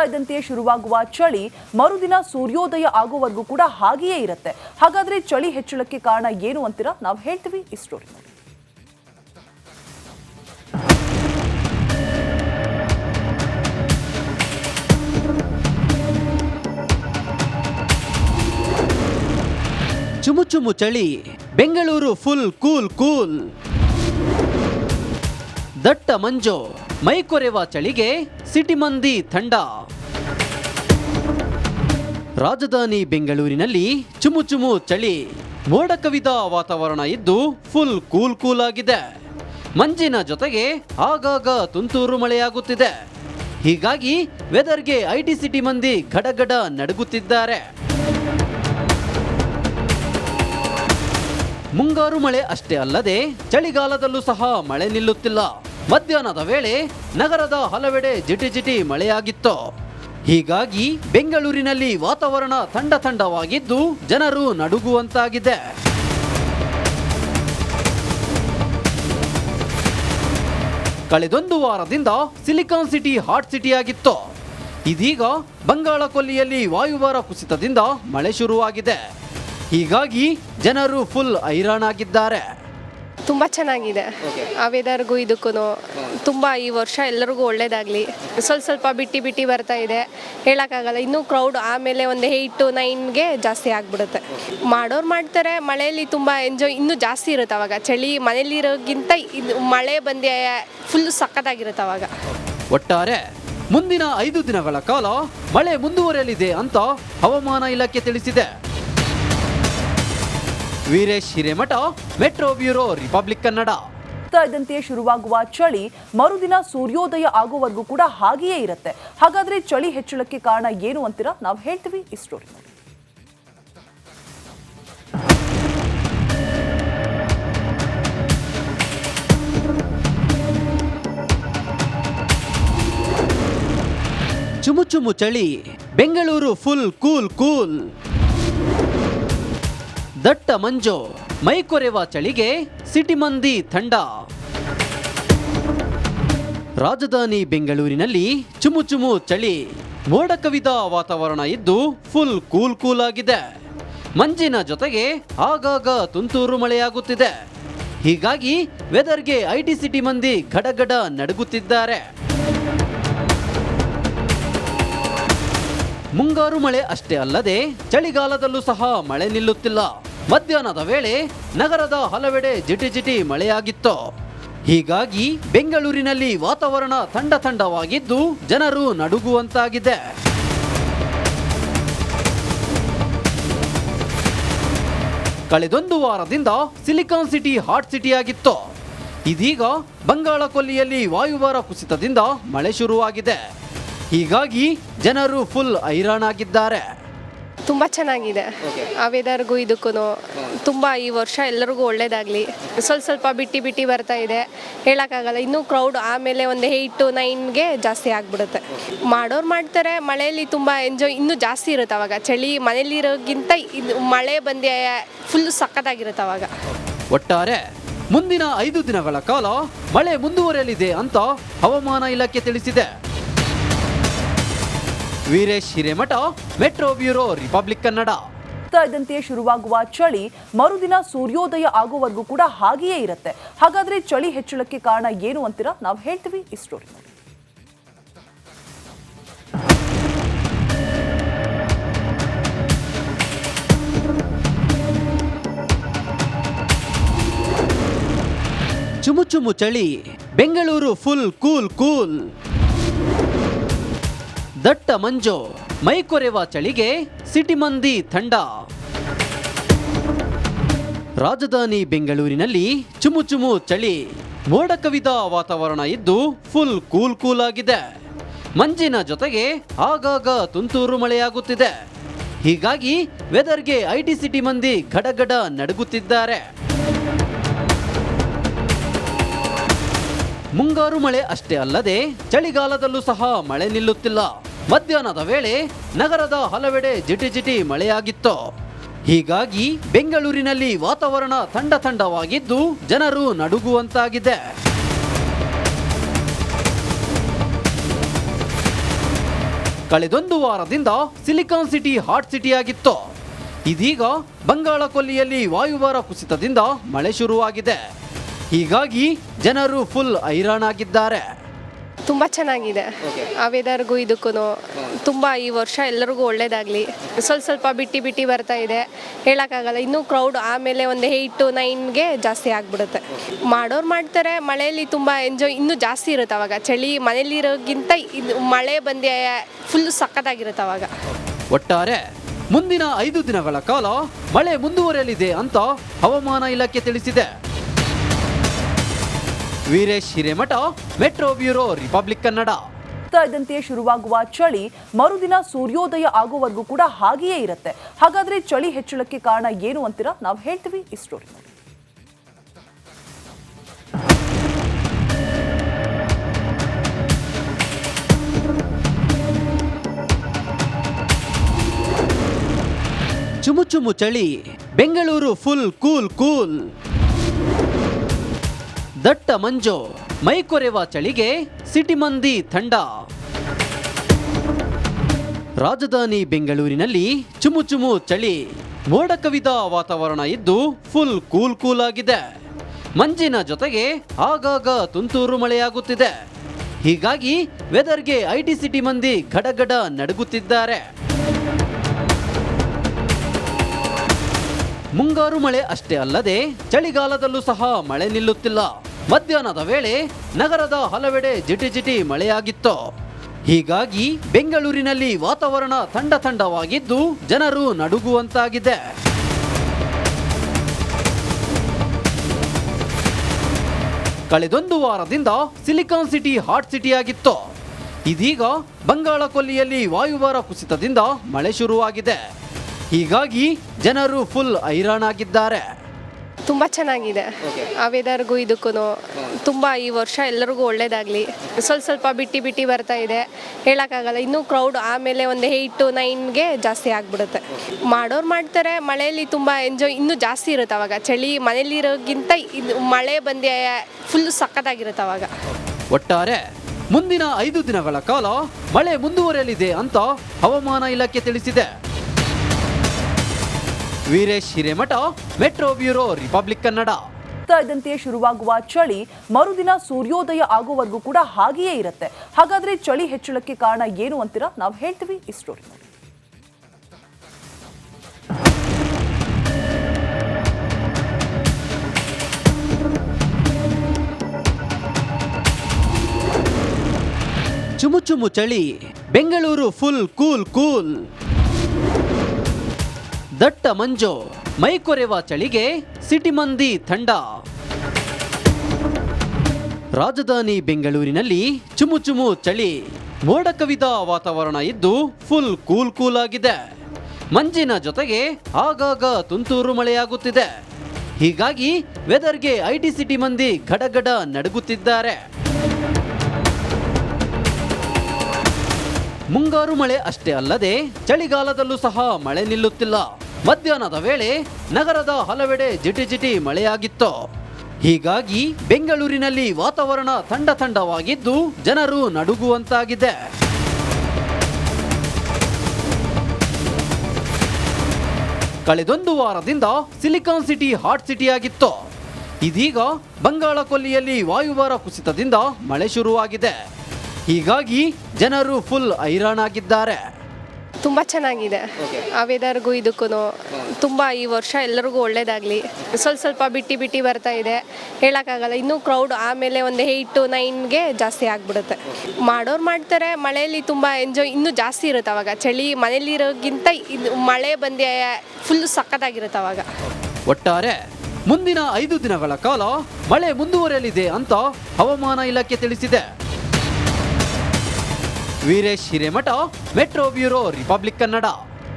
ಇದ್ದಂತೆ ಶುರುವಾಗುವ ಚಳಿ ಮರುದಿನ ಸೂರ್ಯೋದಯ ಆಗೋವರೆಗೂ ಕೂಡ ಹಾಗೆಯೇ ಇರುತ್ತೆ. ಹಾಗಾದ್ರೆ ಚಳಿ ಹೆಚ್ಚಳಕ್ಕೆ ಕಾರಣ ಏನು ಅಂತೀರಾ? ನಾವು ಹೇಳ್ತೀವಿ ಈ ಸ್ಟೋರಿ ನೋಡಿ. ಚುಮು ಚುಮು ಚಳಿ, ಬೆಂಗಳೂರು ಫುಲ್ ಕೂಲ್ ಕೂಲ್. ದಟ್ಟ ಮಂಜು, ಮೈಕೊರೆವ ಚಳಿಗೆ ಸಿಟಿ ಮಂದಿ ಥಂಡ. ರಾಜಧಾನಿ ಬೆಂಗಳೂರಿನಲ್ಲಿ ಚುಮು ಚುಮು ಚಳಿ, ಮೋಡ ಕವಿದ ವಾತಾವರಣ ಇದ್ದು ಫುಲ್ ಕೂಲ್ ಕೂಲ್ ಆಗಿದೆ. ಮಂಜಿನ ಜೊತೆಗೆ ಆಗಾಗ ತುಂತುರು ಮಳೆಯಾಗುತ್ತಿದೆ. ಹೀಗಾಗಿ ವೆದರ್ಗೆ ಐಟಿ ಸಿಟಿ ಮಂದಿ ಗಡಗಡ ನಡುಗುತ್ತಿದ್ದಾರೆ. ಮುಂಗಾರು ಮಳೆ ಅಷ್ಟೇ ಅಲ್ಲದೆ ಚಳಿಗಾಲದಲ್ಲೂ ಸಹ ಮಳೆ ನಿಲ್ಲುತ್ತಿಲ್ಲ. ಮಧ್ಯಾಹ್ನದ ವೇಳೆ ನಗರದ ಹಲವೆಡೆ ಜಿಟಿ ಜಿಟಿ ಮಳೆಯಾಗಿತ್ತು. ಹೀಗಾಗಿ ಬೆಂಗಳೂರಿನಲ್ಲಿ ವಾತಾವರಣ ಥಂಡವಾಗಿದ್ದು ಜನರು ನಡುಗುವಂತಾಗಿದೆ. ಕಳೆದೊಂದು ವಾರದಿಂದ ಸಿಲಿಕಾನ್ ಸಿಟಿ ಹಾಟ್ ಸಿಟಿಯಾಗಿತ್ತು. ಇದೀಗ ಬಂಗಾಳ ಕೊಲ್ಲಿಯಲ್ಲಿ ವಾಯುಭಾರ ಕುಸಿತದಿಂದ ಮಳೆ ಶುರುವಾಗಿದೆ. ಹೀಗಾಗಿ ಜನರು ಫುಲ್ ಹೈರಾಣಾಗಿದ್ದಾರೆ. ತುಂಬ ಚೆನ್ನಾಗಿದೆ. ಆ ವೆದರ್ಗೂ ಇದಕ್ಕೂ ತುಂಬ ಈ ವರ್ಷ ಎಲ್ಲರಿಗೂ ಒಳ್ಳೇದಾಗಲಿ. ಸ್ವಲ್ಪ ಬಿಟ್ಟು ಬರ್ತಾ ಇದೆ, ಹೇಳೋಕ್ಕಾಗಲ್ಲ. ಇನ್ನೂ ಕ್ರೌಡ್ ಆಮೇಲೆ ಒಂದು 8 to 9ಗೆ ಜಾಸ್ತಿ ಆಗಿಬಿಡುತ್ತೆ. ಮಾಡೋರು ಮಾಡ್ತಾರೆ. ಮಳೆಯಲ್ಲಿ ತುಂಬ ಎಂಜಾಯ್ ಇನ್ನೂ ಜಾಸ್ತಿ ಇರುತ್ತೆ ಅವಾಗ. ಚಳಿ ಮನೇಲಿರೋಕ್ಕಿಂತ ಇದು ಮಳೆ ಬಂದು ಫುಲ್ ಸಖತ್ತಾಗಿರುತ್ತೆ ಅವಾಗ. ಒಟ್ಟಾರೆ ಮುಂದಿನ 5 ದಿನಗಳ ಕಾಲ ಮಳೆ ಮುಂದುವರೆಯಲಿದೆ ಅಂತ ಹವಾಮಾನ ಇಲಾಖೆ ತಿಳಿಸಿದೆ. Veeresh Hiremath, metro bureau, Republic Kannada. ಇದ್ದಂತೆ ಶುರುವಾಗುವ ಚಳಿ ಮರುದಿನ ಸೂರ್ಯೋದಯ ಆಗೋವರೆಗೂ ಕೂಡ ಹಾಗೆಯೇ ಇರುತ್ತೆ. ಹಾಗಾದ್ರೆ ಚಳಿ ಹೆಚ್ಚಳಕ್ಕೆ ಕಾರಣ ಏನು ಅಂತೀರಾ? ನಾವು ಹೇಳ್ತೀವಿ ಈ ಸ್ಟೋರಿ ನೋಡಿ. ಚುಮು ಚುಮು ಚಳಿ, ಬೆಂಗಳೂರು ಫುಲ್ ಕೂಲ್ ಕೂಲ್. ದಟ್ಟ ಮಂಜು, ಮೈಕೊರೆವ ಚಳಿಗೆ ಸಿಟಿ ಮಂದಿ ಥಂಡ. ರಾಜಧಾನಿ ಬೆಂಗಳೂರಿನಲ್ಲಿ ಚುಮು ಚುಮು ಚಳಿ, ಮೋಡ ಕವಿದ ವಾತಾವರಣ ಇದ್ದು ಫುಲ್ ಕೂಲ್ ಕೂಲ್ ಆಗಿದೆ. ಮಂಜಿನ ಜೊತೆಗೆ ಆಗಾಗ ತುಂತುರು ಮಳೆಯಾಗುತ್ತಿದೆ. ಹೀಗಾಗಿ ವೆದರ್ಗೆ ಐಟಿ ಸಿಟಿ ಮಂದಿ ಗಡಗಡ ನಡುಗುತ್ತಿದ್ದಾರೆ. ಮುಂಗಾರು ಮಳೆ ಅಷ್ಟೇ ಅಲ್ಲದೆ ಚಳಿಗಾಲದಲ್ಲೂ ಸಹ ಮಳೆ ನಿಲ್ಲುತ್ತಿಲ್ಲ. ಮಧ್ಯಾಹ್ನದ ವೇಳೆ ನಗರದ ಹಲವೆಡೆ ಜಿಟಿ ಜಿಟಿ ಮಳೆಯಾಗಿತ್ತು. ಹೀಗಾಗಿ ಬೆಂಗಳೂರಿನಲ್ಲಿ ವಾತಾವರಣ ಥಂಡವಾಗಿದ್ದು ಜನರು ನಡುಗುವಂತಾಗಿದೆ. ಕಳೆದೊಂದು ವಾರದಿಂದ ಸಿಲಿಕಾನ್ ಸಿಟಿ ಹಾಟ್ ಸಿಟಿಯಾಗಿತ್ತು. ಇದೀಗ ಬಂಗಾಳ ಕೊಲ್ಲಿಯಲ್ಲಿ ವಾಯುಭಾರ ಕುಸಿತದಿಂದ ಮಳೆ ಶುರುವಾಗಿದೆ. ಹೀಗಾಗಿ ಜನರು ಫುಲ್ ಹೈರಾಣಾಗಿದ್ದಾರೆ. ತುಂಬ ಚೆನ್ನಾಗಿದೆ. ಆ ವೆದರ್ಗೂ ಇದಕ್ಕೂ ತುಂಬ ಈ ವರ್ಷ ಎಲ್ಲರಿಗೂ ಒಳ್ಳೇದಾಗಲಿ. ಸ್ವಲ್ಪ ಬಿಟ್ಟು ಬರ್ತಾ ಇದೆ, ಹೇಳೋಕ್ಕಾಗಲ್ಲ. ಇನ್ನೂ ಕ್ರೌಡ್ ಆಮೇಲೆ ಒಂದು 8 to 9ಗೆ ಜಾಸ್ತಿ ಆಗಿಬಿಡುತ್ತೆ. ಮಾಡೋರು ಮಾಡ್ತಾರೆ. ಮಳೆಯಲ್ಲಿ ತುಂಬ ಎಂಜಾಯ್ ಇನ್ನೂ ಜಾಸ್ತಿ ಇರುತ್ತೆ ಅವಾಗ. ಚಳಿ ಮನೇಲಿರೋಕ್ಕಿಂತ ಇದು ಮಳೆ ಬಂದು ಫುಲ್ ಸಖತ್ತಾಗಿರುತ್ತೆ ಅವಾಗ. ಒಟ್ಟಾರೆ ಮುಂದಿನ 5 ದಿನಗಳ ಕಾಲ ಮಳೆ ಮುಂದುವರೆಯಲಿದೆ ಅಂತ ಹವಾಮಾನ ಇಲಾಖೆ ತಿಳಿಸಿದೆ. Veeresh Hiremath, metro bureau, Republic Kannada. ಇದ್ದಂತೆ ಶುರುವಾಗುವ ಚಳಿ ಮರುದಿನ ಸೂರ್ಯೋದಯ ಆಗೋವರೆಗೂ ಕೂಡ ಹಾಗೆಯೇ ಇರುತ್ತೆ. ಹಾಗಾದ್ರೆ ಚಳಿ ಹೆಚ್ಚಳಕ್ಕೆ ಕಾರಣ ಏನು ಅಂತೀರಾ? ನಾವು ಹೇಳ್ತೀವಿ ಈ ಸ್ಟೋರಿ ನೋಡಿ. ಚುಮು ಚುಮು ಚಳಿ, ಬೆಂಗಳೂರು ಫುಲ್ ಕೂಲ್ ಕೂಲ್. ದಟ್ಟ ಮಂಜು, ಮೈಕೊರೆವ ಚಳಿಗೆ ಸಿಟಿ ಮಂದಿ ಥಂಡ. ರಾಜಧಾನಿ ಬೆಂಗಳೂರಿನಲ್ಲಿ ಚುಮು ಚುಮು ಚಳಿ, ಮೋಡ ಕವಿದ ವಾತಾವರಣ ಇದ್ದು ಫುಲ್ ಕೂಲ್ ಕೂಲ್ ಆಗಿದೆ. ಮಂಜಿನ ಜೊತೆಗೆ ಆಗಾಗ ತುಂತುರು ಮಳೆಯಾಗುತ್ತಿದೆ. ಹೀಗಾಗಿ ವೆದರ್ಗೆ ಐಟಿ ಸಿಟಿ ಮಂದಿ ಗಡಗಡ ನಡುಗುತ್ತಿದ್ದಾರೆ. ಮುಂಗಾರು ಮಳೆ ಅಷ್ಟೇ ಅಲ್ಲದೆ ಚಳಿಗಾಲದಲ್ಲೂ ಸಹ ಮಳೆ ನಿಲ್ಲುತ್ತಿಲ್ಲ. ಮಧ್ಯಾಹ್ನದ ವೇಳೆ ನಗರದ ಹಲವೆಡೆ ಜಿಟಿ ಜಿಟಿ ಮಳೆಯಾಗಿತ್ತು. ಹೀಗಾಗಿ ಬೆಂಗಳೂರಿನಲ್ಲಿ ವಾತಾವರಣ ಥಂಡವಾಗಿದ್ದು ಜನರು ನಡುಗುವಂತಾಗಿದೆ. ಕಳೆದೊಂದು ವಾರದಿಂದ ಸಿಲಿಕಾನ್ ಸಿಟಿ ಹಾಟ್ ಸಿಟಿಯಾಗಿತ್ತು. ಇದೀಗ ಬಂಗಾಳ ಕೊಲ್ಲಿಯಲ್ಲಿ ವಾಯುಭಾರ ಕುಸಿತದಿಂದ ಮಳೆ ಶುರುವಾಗಿದೆ. ಹೀಗಾಗಿ ಜನರು ಫುಲ್ ಹೈರಾಣಾಗಿದ್ದಾರೆ. ತುಂಬ ಚೆನ್ನಾಗಿದೆ. ಆ ವೆದರ್ಗೂ ಇದಕ್ಕೂ ತುಂಬ ಈ ವರ್ಷ ಎಲ್ಲರಿಗೂ ಒಳ್ಳೇದಾಗಲಿ. ಸ್ವಲ್ಪ ಬಿಟ್ಟು ಬರ್ತಾ ಇದೆ, ಹೇಳೋಕ್ಕಾಗಲ್ಲ. ಇನ್ನೂ ಕ್ರೌಡ್ ಆಮೇಲೆ ಒಂದು 8 to 9ಗೆ ಜಾಸ್ತಿ ಆಗಿಬಿಡುತ್ತೆ. ಮಾಡೋರು ಮಾಡ್ತಾರೆ. ಮಳೆಯಲ್ಲಿ ತುಂಬ ಎಂಜಾಯ್ ಇನ್ನೂ ಜಾಸ್ತಿ ಇರುತ್ತೆ ಅವಾಗ. ಚಳಿ ಮನೇಲಿರೋಕ್ಕಿಂತ ಇದು ಮಳೆ ಬಂದು ಫುಲ್ ಸಖತ್ತಾಗಿರುತ್ತೆ ಅವಾಗ. ಒಟ್ಟಾರೆ ಮುಂದಿನ 5 ದಿನಗಳ ಕಾಲ ಮಳೆ ಮುಂದುವರೆಯಲಿದೆ ಅಂತ ಹವಾಮಾನ ಇಲಾಖೆ ತಿಳಿಸಿದೆ. Veeresh Hiremath, metro bureau, Republic Kannada. ಇದ್ದಂತೆಯೇ ಶುರುವಾಗುವ ಚಳಿ ಮರುದಿನ ಸೂರ್ಯೋದಯ ಆಗುವವರೆಗೂ ಕೂಡ ಹಾಗೆಯೇ ಇರುತ್ತೆ. ಹಾಗಾದ್ರೆ ಚಳಿ ಹೆಚ್ಚಳಕ್ಕೆ ಕಾರಣ ಏನು ಅಂತೀರಾ? ನಾವು ಹೇಳ್ತೀವಿ ಈ ಸ್ಟೋರಿ ನೋಡಿ. ಚುಮು ಚುಮು ಚಳಿ, ಬೆಂಗಳೂರು ಫುಲ್ ಕೂಲ್. ದಟ್ಟ ಮಂಜು, ಮೈಕೊರೆವ ಚಳಿಗೆ ಸಿಟಿ ಮಂದಿ ಥಂಡ. ರಾಜಧಾನಿ ಬೆಂಗಳೂರಿನಲ್ಲಿ ಚುಮು ಚುಮು ಚಳಿ, ಮೋಡ ಕವಿದ ವಾತಾವರಣ ಇದ್ದು ಫುಲ್ ಕೂಲ್ ಆಗಿದೆ. ಮಂಜಿನ ಜೊತೆಗೆ ಆಗಾಗ ತುಂತುರು ಮಳೆಯಾಗುತ್ತಿದೆ. ಹೀಗಾಗಿ ವೆದರ್ಗೆ ಐಟಿ ಸಿಟಿ ಮಂದಿ ಗಡಗಡ ನಡುಗುತ್ತಿದ್ದಾರೆ. ಮುಂಗಾರು ಮಳೆ ಅಷ್ಟೇ ಅಲ್ಲದೆ ಚಳಿಗಾಲದಲ್ಲೂ ಸಹ ಮಳೆ ನಿಲ್ಲುತ್ತಿಲ್ಲ. ಮಧ್ಯಾಹ್ನದ ವೇಳೆ ನಗರದ ಹಲವೆಡೆ ಜಿಟಿ ಮಳೆಯಾಗಿತ್ತು. ಹೀಗಾಗಿ ಬೆಂಗಳೂರಿನಲ್ಲಿ ವಾತಾವರಣ ಥಂಡವಾಗಿದ್ದು ಜನರು ನಡುಗುವಂತಾಗಿದೆ. ಕಳೆದೊಂದು ವಾರದಿಂದ ಸಿಲಿಕಾನ್ ಸಿಟಿ ಹಾಟ್ ಸಿಟಿಯಾಗಿತ್ತು. ಇದೀಗ ಬಂಗಾಳ ಕೊಲ್ಲಿಯಲ್ಲಿ ವಾಯುಭಾರ ಕುಸಿತದಿಂದ ಮಳೆ ಶುರುವಾಗಿದೆ. ಹೀಗಾಗಿ ಜನರು ಫುಲ್ ಹೈರಾಣಾಗಿದ್ದಾರೆ. ತುಂಬ ಚೆನ್ನಾಗಿದೆ. ಆ ವೆದರ್ಗೂ ಇದಕ್ಕೂ ತುಂಬ ಈ ವರ್ಷ ಎಲ್ಲರಿಗೂ ಒಳ್ಳೇದಾಗಲಿ. ಸ್ವಲ್ಪ ಬಿಟ್ಟು ಬರ್ತಾ ಇದೆ, ಹೇಳೋಕ್ಕಾಗಲ್ಲ. ಇನ್ನೂ ಕ್ರೌಡ್ ಆಮೇಲೆ ಒಂದು 8 to 9ಗೆ ಜಾಸ್ತಿ ಆಗಿಬಿಡುತ್ತೆ. ಮಾಡೋರು ಮಾಡ್ತಾರೆ. ಮಳೆಯಲ್ಲಿ ತುಂಬ ಎಂಜಾಯ್ ಇನ್ನೂ ಜಾಸ್ತಿ ಇರುತ್ತೆ ಅವಾಗ. ಚಳಿ ಮನೇಲಿರೋಕ್ಕಿಂತ ಇದು ಮಳೆ ಬಂದು ಫುಲ್ ಸಖತ್ತಾಗಿರುತ್ತೆ ಅವಾಗ. ಒಟ್ಟಾರೆ ಮುಂದಿನ 5 ದಿನಗಳ ಕಾಲ ಮಳೆ ಮುಂದುವರೆಯಲಿದೆ ಅಂತ ಹವಾಮಾನ ಇಲಾಖೆ ತಿಳಿಸಿದೆ. Veeresh Hiremath, metro bureau, Republic Kannada. ಇದ್ದಂತೆಯೇ ಶುರುವಾಗುವ ಚಳಿ ಮರುದಿನ ಸೂರ್ಯೋದಯ ಆಗುವವರೆಗೂ ಕೂಡ ಹಾಗೆಯೇ ಇರುತ್ತೆ. ಹಾಗಾದ್ರೆ ಚಳಿ ಹೆಚ್ಚಳಕ್ಕೆ ಕಾರಣ ಏನು ಅಂತೀರಾ? ನಾವು ಹೇಳ್ತೀವಿ ಈ ಸ್ಟೋರಿ ನೋಡಿ. ಚುಮು ಚುಮು ಚಳಿ, ಬೆಂಗಳೂರು ಫುಲ್ ಕೂಲ್. ದಟ್ಟ ಮಂಜು, ಮೈಕೊರೆವ ಚಳಿಗೆ ಸಿಟಿ ಮಂದಿ ಥಂಡ. ರಾಜಧಾನಿ ಬೆಂಗಳೂರಿನಲ್ಲಿ ಚುಮು ಚುಮು ಚಳಿ, ಮೋಡ ಕವಿದ ವಾತಾವರಣ ಇದ್ದು ಫುಲ್ ಕೂಲ್ ಆಗಿದೆ. ಮಂಜಿನ ಜೊತೆಗೆ ಆಗಾಗ ತುಂತುರು ಮಳೆಯಾಗುತ್ತಿದೆ. ಹೀಗಾಗಿ ವೆದರ್ಗೆ ಐಟಿ ಸಿಟಿ ಮಂದಿ ಗಡಗಡ ನಡುಗುತ್ತಿದ್ದಾರೆ. ಮುಂಗಾರು ಮಳೆ ಅಷ್ಟೇ ಅಲ್ಲದೆ ಚಳಿಗಾಲದಲ್ಲೂ ಸಹ ಮಳೆ ನಿಲ್ಲುತ್ತಿಲ್ಲ. ಮಧ್ಯಾಹ್ನದ ವೇಳೆ ನಗರದ ಹಲವೆಡೆ ಜಿಟಿ ಮಳೆಯಾಗಿತ್ತು. ಹೀಗಾಗಿ ಬೆಂಗಳೂರಿನಲ್ಲಿ ವಾತಾವರಣ ಥಂಡವಾಗಿದ್ದು ಜನರು ನಡುಗುವಂತಾಗಿದೆ. ಕಳೆದೊಂದು ವಾರದಿಂದ ಸಿಲಿಕಾನ್ ಸಿಟಿ ಹಾಟ್ ಸಿಟಿಯಾಗಿತ್ತು. ಇದೀಗ ಬಂಗಾಳ ಕೊಲ್ಲಿಯಲ್ಲಿ ವಾಯುಭಾರ ಕುಸಿತದಿಂದ ಮಳೆ ಶುರುವಾಗಿದೆ. ಹೀಗಾಗಿ ಜನರು ಫುಲ್ ಹೈರಾಣಾಗಿದ್ದಾರೆ. ತುಂಬ ಚೆನ್ನಾಗಿದೆ. ಆ ವೆದರ್ಗೂ ಇದಕ್ಕೂ ತುಂಬ ಈ ವರ್ಷ ಎಲ್ಲರಿಗೂ ಒಳ್ಳೇದಾಗಲಿ. ಸ್ವಲ್ಪ ಬಿಟ್ಟು ಬರ್ತಾ ಇದೆ, ಹೇಳೋಕ್ಕಾಗಲ್ಲ. ಇನ್ನೂ ಕ್ರೌಡ್ ಆಮೇಲೆ ಒಂದು 8 to 9ಗೆ ಜಾಸ್ತಿ ಆಗಿಬಿಡುತ್ತೆ. ಮಾಡೋರು ಮಾಡ್ತಾರೆ. ಮಳೆಯಲ್ಲಿ ತುಂಬ ಎಂಜಾಯ್ ಇನ್ನೂ ಜಾಸ್ತಿ ಇರುತ್ತೆ ಅವಾಗ. ಚಳಿ ಮನೇಲಿರೋಕ್ಕಿಂತ ಇದು ಮಳೆ ಬಂದು ಫುಲ್ ಸಖತ್ತಾಗಿರುತ್ತೆ ಅವಾಗ. ಒಟ್ಟಾರೆ ಮುಂದಿನ 5 ದಿನಗಳ ಕಾಲ ಮಳೆ ಮುಂದುವರೆಯಲಿದೆ ಅಂತ ಹವಾಮಾನ ಇಲಾಖೆ ತಿಳಿಸಿದೆ. Veeresh Hiremath, metro bureau, Republic Kannada.